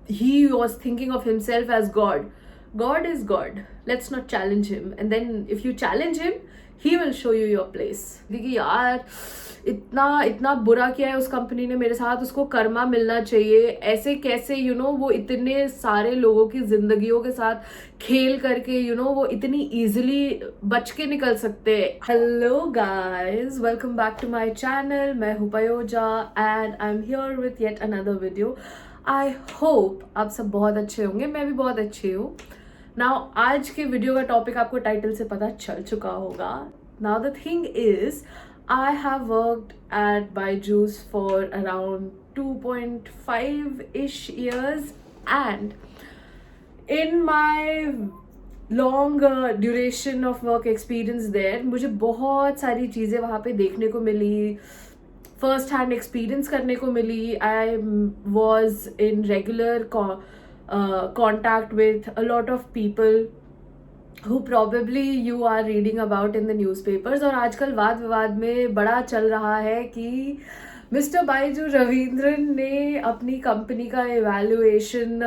he was thinking of himself as God. God is God. Let's not challenge him. And then if you challenge him, he will show you your place. देखिए यार, इतना इतना बुरा किया है उस company ने मेरे साथ, उसको कर्मा मिलना चाहिए. ऐसे कैसे वो इतने सारे लोगों की जिंदगियों के साथ खेल करके वो इतनी इजीली बच के निकल सकते हैं. Hello guys, welcome back to my channel. मैं हूं Payoja and I am here with yet another video. I hope आप सब बहुत अच्छे होंगे. मैं भी बहुत अच्छी हूँ. नाउ आज के वीडियो का टॉपिक आपको टाइटल से पता चल चुका होगा. Now the thing is, I have worked at Byju's for around 2.5-ish years, and in my long duration of work experience there, मुझे बहुत सारी चीज़ें वहाँ पे देखने को मिली, फर्स्ट हैंड एक्सपीरियंस करने को मिली. I was in regular contact with a lot of people who probably you are reading about in the newspapers. और आजकल वाद विवाद में बड़ा चल रहा है कि मिस्टर बाइजू रविंद्रन ने अपनी कंपनी का एवेल्युएशन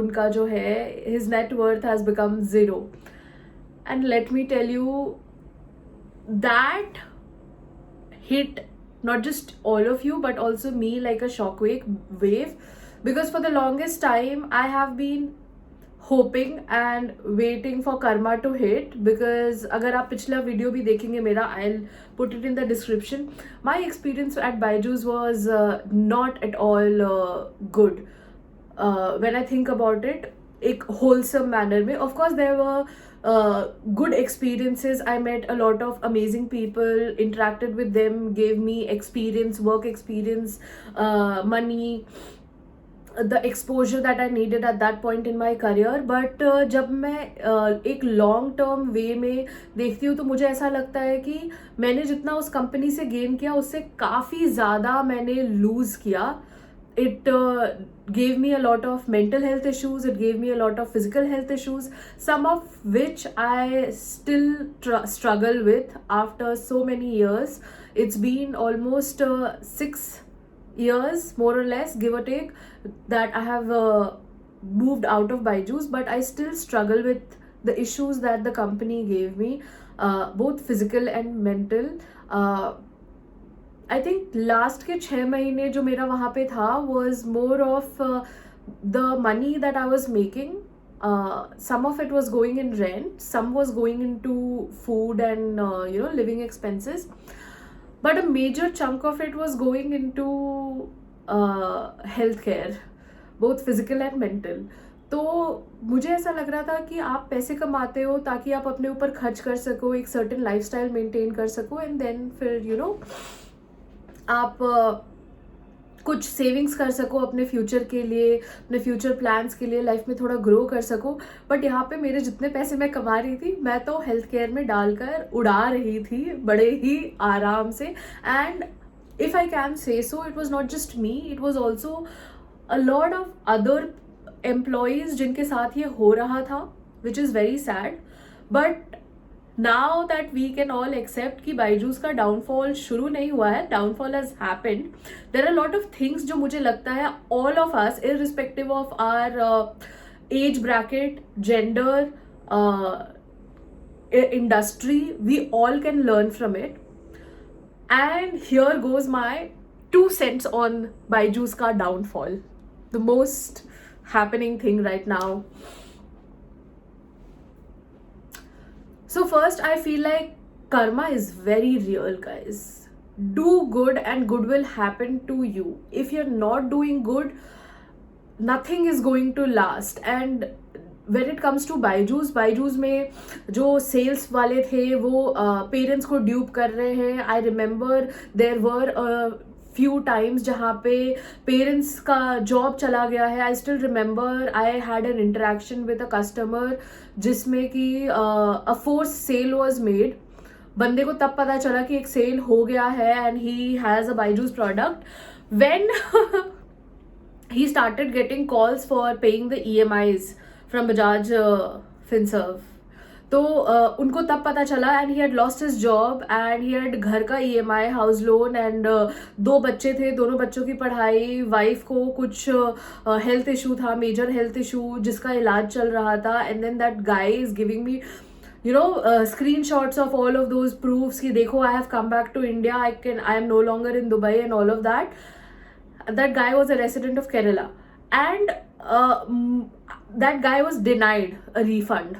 उनका जो है, his net worth has become 0. And let me tell you, that hit not just all of you but also me like a shockwave, because for the longest time I have been hoping and waiting for karma to hit. Because अगर आप पिछला video भी देखेंगे मेरा, I'll put it in the description. My experience at Byju's was not at all good. When I think about it, एक wholesome manner में. Of course there were good experiences. I met a lot of amazing people, interacted with them, gave me experience, work experience, money, the exposure that I needed at that point in my career. But जब मैं एक long term way में देखती हूँ तो मुझे ऐसा लगता है कि मैंने जितना उस कंपनी से गेन किया उससे काफ़ी ज़्यादा मैंने लूज़ किया. It gave me a lot of mental health issues, it gave me a lot of physical health issues, some of which I still struggle with after so many years. It's been almost 6 years, more or less, give or take, that I have moved out of Byju's, but I still struggle with the issues that the company gave me, both physical and mental. I think last के 6 महीने जो मेरा वहाँ पे था was more of the money that I was making. Some of it was going in rent, some was going in to food and living expenses, but a major chunk of it was going in to health care, both physical and mental. तो मुझे ऐसा लग रहा था कि आप पैसे कमाते हो ताकि आप अपने ऊपर खर्च कर सको, एक सर्टेन लाइफस्टाइल मेंटेन कर सको, एंड देन फिर आप कुछ सेविंग्स कर सको अपने फ्यूचर के लिए, अपने फ्यूचर प्लान्स के लिए, लाइफ में थोड़ा ग्रो कर सको. बट यहाँ पे मेरे जितने पैसे मैं कमा रही थी, मैं तो हेल्थ केयर में डालकर उड़ा रही थी बड़े ही आराम से. And if I can say so, it was not just me, it was also a lot of other employees जिनके साथ ये हो रहा था, which is very sad. But now that we can all accept कि बायजूस का डाउनफॉल शुरू नहीं हुआ है, downfall has happened. There are lot of things जो मुझे लगता है all of us, irrespective of our age bracket, gender, industry, we all can learn from it. And here goes my 2 cents on Byju's का downfall, the most happening thing right now. So first, I feel like karma is very real, guys. Do good and good will happen to you. If you're not doing good, nothing is going to last. And when it comes to Byju's में जो sales वाले थे वो parents को dupe कर रहे हैं. I remember there were few times जहाँ पे पेरेंट्स का जॉब चला गया है. I still remember I had an interaction with a customer जिसमें कि a force sale was made. बंदे को तब पता चला कि एक सेल हो गया है and he has a Byju's product when he started getting calls for paying the EMIs from Bajaj Finserv. तो उनको तब पता चला, and he had lost his job and he had घर का EMI, हाउस लोन, एंड 2 बच्चे थे, दोनों बच्चों की पढ़ाई, वाइफ को कुछ हेल्थ इशू था, मेजर हेल्थ इशू जिसका इलाज चल रहा था. And then that guy is giving me screenshots of all of those proofs ki dekho, I have come back to India, I am no longer in Dubai and all of that. That guy was a resident of Kerala, and that guy was denied a refund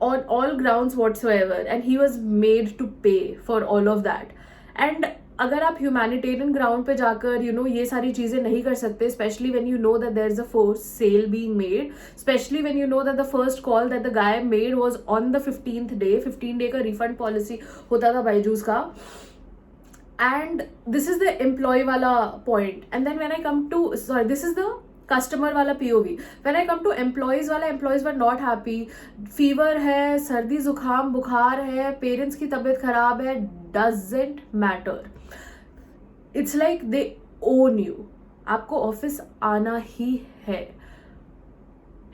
on all grounds whatsoever, and he was made to pay for all of that. And अगर आप humanitarian ground पे जाकर ये सारी चीजें नहीं कर सकते, specially when you know that there is a force sell being made, specially when you know that the first call that the guy made was on the 15th day. 15 day का refund policy होता था बायजूस का. And this is the employee वाला point. And then when I come to this is the customer वाला POV. When I come to employees वाला, employees were not happy. Fever है, सर्दी जुकाम बुखार है, पेरेंट्स की तबीयत खराब है, doesn't matter. It's like they own you. आपको ऑफिस आना ही है.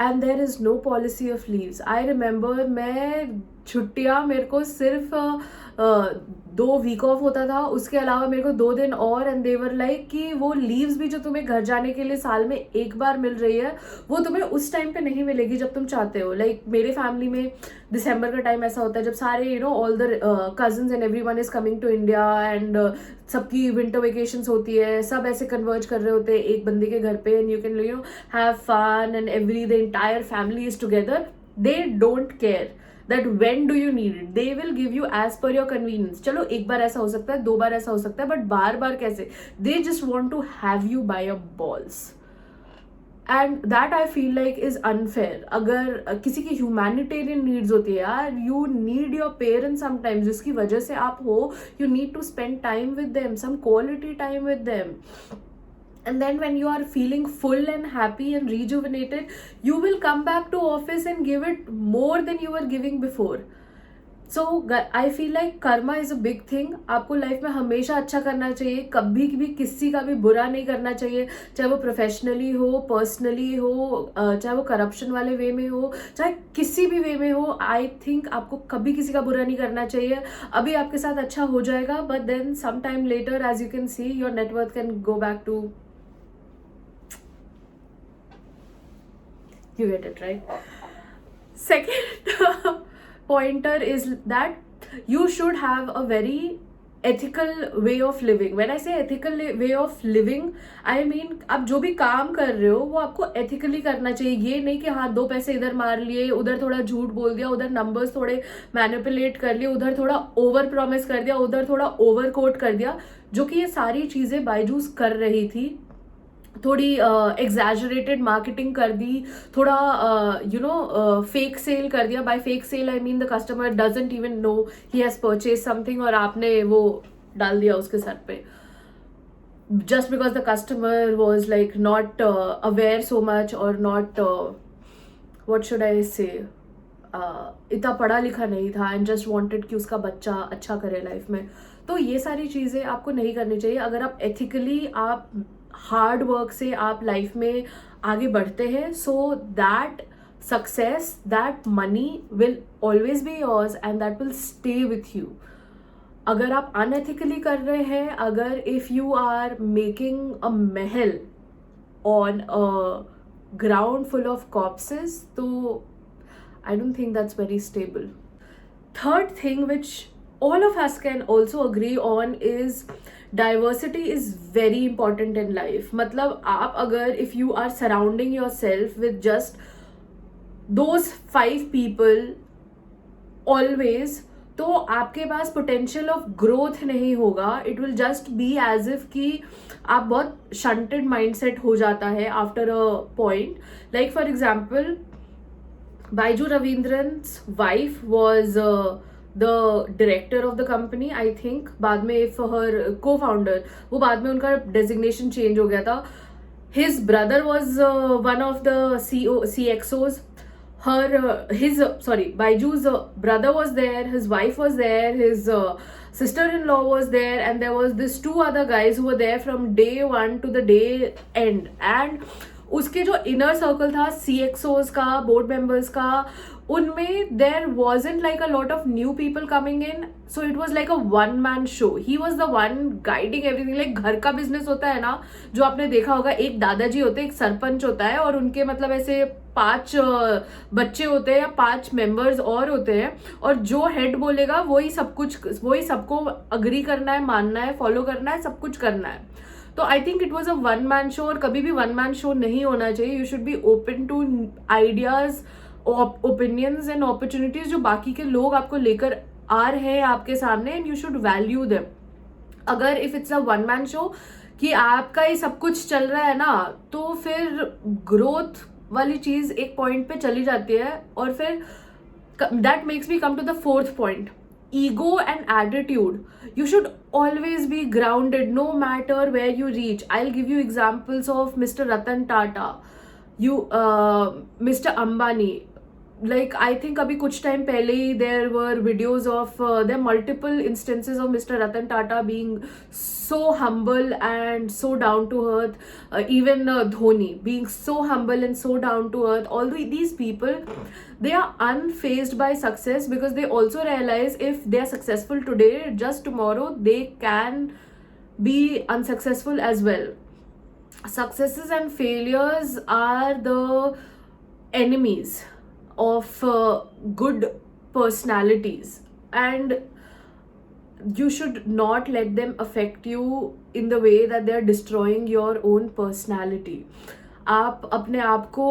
And there is no policy of leaves. I remember मैं छुट्टियां, मेरे को सिर्फ 2 वीक ऑफ होता था, उसके अलावा मेरे को 2 दिन और. एंड देवर लाइक कि वो लीव्स भी जो तुम्हें घर जाने के लिए साल में एक बार मिल रही है, वो तुम्हें उस टाइम पे नहीं मिलेगी जब तुम चाहते हो. लाइक मेरे फैमिली में दिसंबर का टाइम ऐसा होता है जब सारे all the cousins and everyone is coming to India, and सबकी विंटर वेकेशंस होती है, सब ऐसे कन्वर्ज कर रहे होते हैं एक बंदे के घर पे, and you can have fun and the entire family is together. They don't care that when do you need it. They will give you as per your convenience. चलो एक बार ऐसा हो सकता है, 2 बार ऐसा हो सकता है, बट बार बार कैसे? They just want to have you by your balls. And that I feel like is unfair. अगर किसी की humanitarian needs होती है यार, you need your parents sometimes, जिसकी वजह से आप हो, you need to spend time with them, some quality time with them. And then when you are feeling full and happy and rejuvenated, you will come back to office and give it more than you were giving before. So I feel like karma is a big thing. आपको life में हमेशा अच्छा करना चाहिए, कभी भी किसी का भी बुरा नहीं करना चाहिए, चाहे वो प्रोफेशनली हो, पर्सनली हो, चाहे वो करप्शन वाले वे में हो, चाहे किसी भी वे में हो. आई थिंक आपको कभी किसी का बुरा नहीं करना चाहिए. अभी आपके साथ अच्छा हो जाएगा, but then some time later, as you can see, your net worth can go back to. You get it, right? Second pointer is that you should have a very ethical way of living. When I say ethical way of living, I mean आप जो भी काम कर रहे हो वो आपको ethically करना चाहिए. ये नहीं कि हाँ 2 पैसे इधर मार लिए, उधर थोड़ा झूठ बोल दिया, उधर नंबर्स थोड़े मैनिपुलेट कर लिए, उधर थोड़ा ओवर प्रॉमिस कर दिया, उधर थोड़ा ओवर कोट कर दिया, जो कि ये सारी चीजें बायजूस कर रही थी. थोड़ी एग्जैजरेटेड मार्केटिंग कर दी, थोड़ा फेक सेल कर दिया. By fake sale I mean the customer doesn't even know he has purchase something, और आपने वो डाल दिया उसके सर पे, just because the customer was like not aware so much or not what should I say, इतना पढ़ा लिखा नहीं था, and just wanted कि उसका बच्चा अच्छा करे लाइफ में. तो ये सारी चीज़ें आपको नहीं करनी चाहिए. अगर आप एथिकली, आप हार्ड वर्क से आप लाइफ में आगे बढ़ते हैं, so that success, that money will always be yours and that will stay with you. अगर आप अनएथिकली कर रहे हैं, अगर if you are making a महल on a ground full of corpses, तो I don't think that's very stable. Third thing which all of us can also agree on is diversity is very important in life. मतलब आप अगर if you are surrounding yourself with just those 5 people always, तो आपके पास potential of growth नहीं होगा. It will just be as if कि आप बहुत शंटेड माइंडसेट हो जाता है after a point. Like for example, Baiju Ravindran's wife was the director of the company, I think. बाद में for her co-founder, वो बाद में उनका designation change हो गया था. His brother was one of the CXOs. Baiju's brother was there, his wife was there, his sister-in-law was there, and there was this 2 other guys who were there from day 1 to the day end. And उसके जो inner circle था CXOs का, board members का, उनमें there wasn't like a lot of new people coming in, so it was like a one man show. He was the one guiding everything. Like घर का business होता है ना, जो आपने देखा होगा, एक दादाजी होते हैं, एक सरपंच होता है, और उनके मतलब ऐसे 5 बच्चे होते हैं या 5 मेंबर्स और होते हैं, और जो हेड बोलेगा वही सब कुछ, वही सबको अग्री करना है, मानना है, फॉलो करना है, सब कुछ करना है. तो I think it was a one man show, और कभी भी वन मैन शो नहीं होना चाहिए. You should be open to ideas, opinions and opportunities जो बाकी के लोग आपको लेकर आ रहे हैं आपके सामने, and you should value them. अगर if it's a one man show कि आपका ही सब कुछ चल रहा है ना, तो फिर ग्रोथ वाली चीज एक पॉइंट पे चली जाती है. और फिर that makes me come to the fourth point, ego and attitude. You should always be grounded no matter where you reach. I'll give you examples of Mr. Ratan Tata, Mr. Ambani. Like I think अभी कुछ time पहले ही there were videos of there are multiple instances of Mr. Ratan Tata being so humble and so down to earth. Even Dhoni being so humble and so down to earth. Although these people, they are unfazed by success, because they also realize if they are successful today, just tomorrow they can be unsuccessful as well. Successes and failures are the enemies of good personalities, and you should not let them affect you in the way that they are destroying your own personality. आप अपने आप को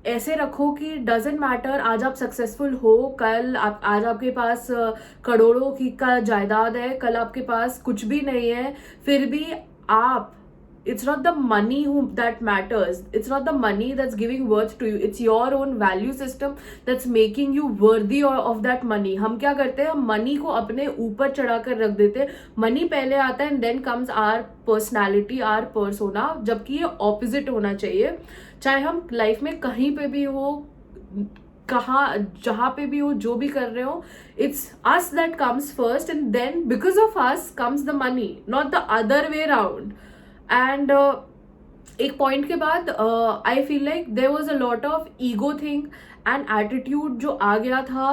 ऐसे रखो कि doesn't matter आज आप successful हो, कल आप, आज आपके पास करोड़ों की का जायदाद है, कल आपके पास कुछ भी नहीं है, फिर भी आप, it's not the money that matters, it's not the money that's giving worth to you, it's your own value system that's making you worthy of that money. हम क्या करते हैं, हम मनी को अपने ऊपर चढ़ा कर रख देते हैं. मनी पहले आता है, and then comes our personality, our persona, जबकि ये ऑपोजिट होना चाहिए. चाहे हम लाइफ में कहीं पे भी हो, कहाँ जहाँ पे भी हो, जो भी कर रहे हो, it's us that comes first, and then because of us comes the money, not the other way around. And एक पॉइंट के बाद I feel like there was a lot of ego thing and attitude जो आ गया था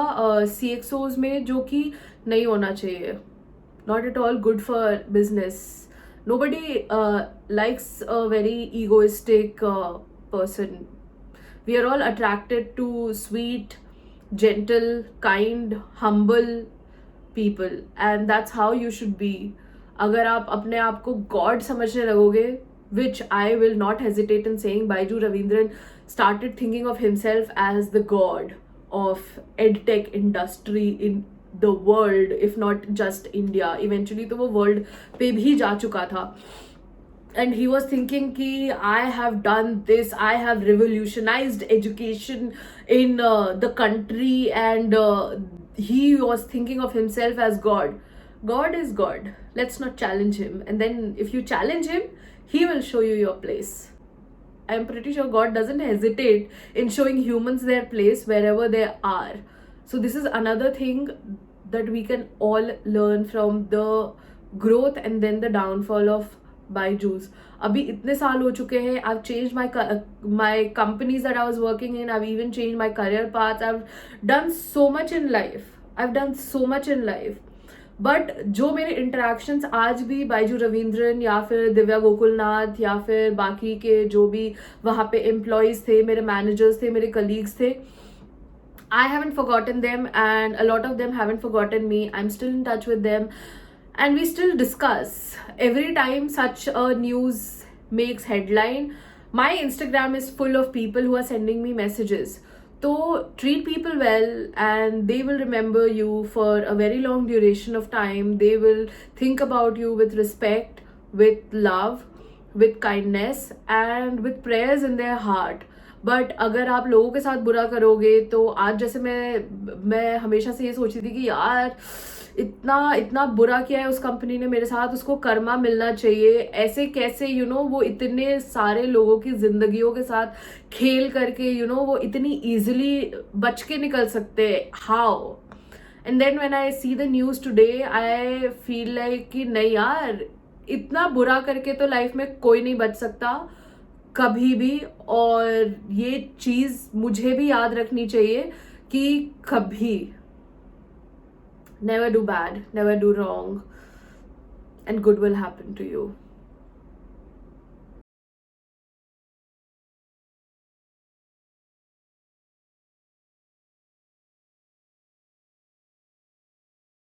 CXOs में, जो कि नहीं होना चाहिए. Not at all good for business. Nobody likes a very egoistic person. We are all attracted to sweet, gentle, kind, humble people, and that's how you should be. अगर आप अपने आप को गॉड समझने लगोगे, which I will not hesitate in saying, Baiju Ravindran started thinking of himself as the god of edtech industry in the world, if not just India. Eventually तो वो world पे भी जा चुका था. And he was thinking कि I have done this, I have revolutionized education in the country, and he was thinking of himself as God. God is God. Let's not challenge him. And then if you challenge him, he will show you your place. I'm pretty sure God doesn't hesitate in showing humans their place wherever they are. So this is another thing that we can all learn from the growth and then the downfall of Byju's. अभी इतने साल हो चुके हैं. I've changed my companies that I was working in. I've even changed my career paths. I've done so much in life. But जो मेरे interactions आज भी बाइजू रविंद्रन या फिर दिव्या गोकुलनाथ या फिर बाकी के जो भी वहाँ पे एम्प्लॉयज थे, मेरे मैनेजर्स थे, मेरे कलीग्स थे, I haven't forgotten them, and a lot of them haven't forgotten me. I'm still in touch with them, and we still discuss every time such a news makes headline. My Instagram is full of people who are sending me messages. So treat people well, and they will remember you for a very long duration of time. They will think about you with respect, with love, with kindness, and with prayers in their heart. But अगर आप लोगों के साथ बुरा करोगे, तो आज जैसे मैं हमेशा से ये सोचती थी कि यार इतना बुरा किया है उस कंपनी ने मेरे साथ, उसको कर्मा मिलना चाहिए. ऐसे कैसे वो इतने सारे लोगों की जिंदगियों के साथ खेल करके वो इतनी इजीली बच के निकल सकते हैं. How? And then when I see the news today, I feel like कि नहीं यार, इतना बुरा करके तो लाइफ में कोई नहीं बच सकता. कभी भी। और ये चीज़ मुझे भी याद रखनी चाहिए कि कभी never do bad, never do wrong, and good will happen to you.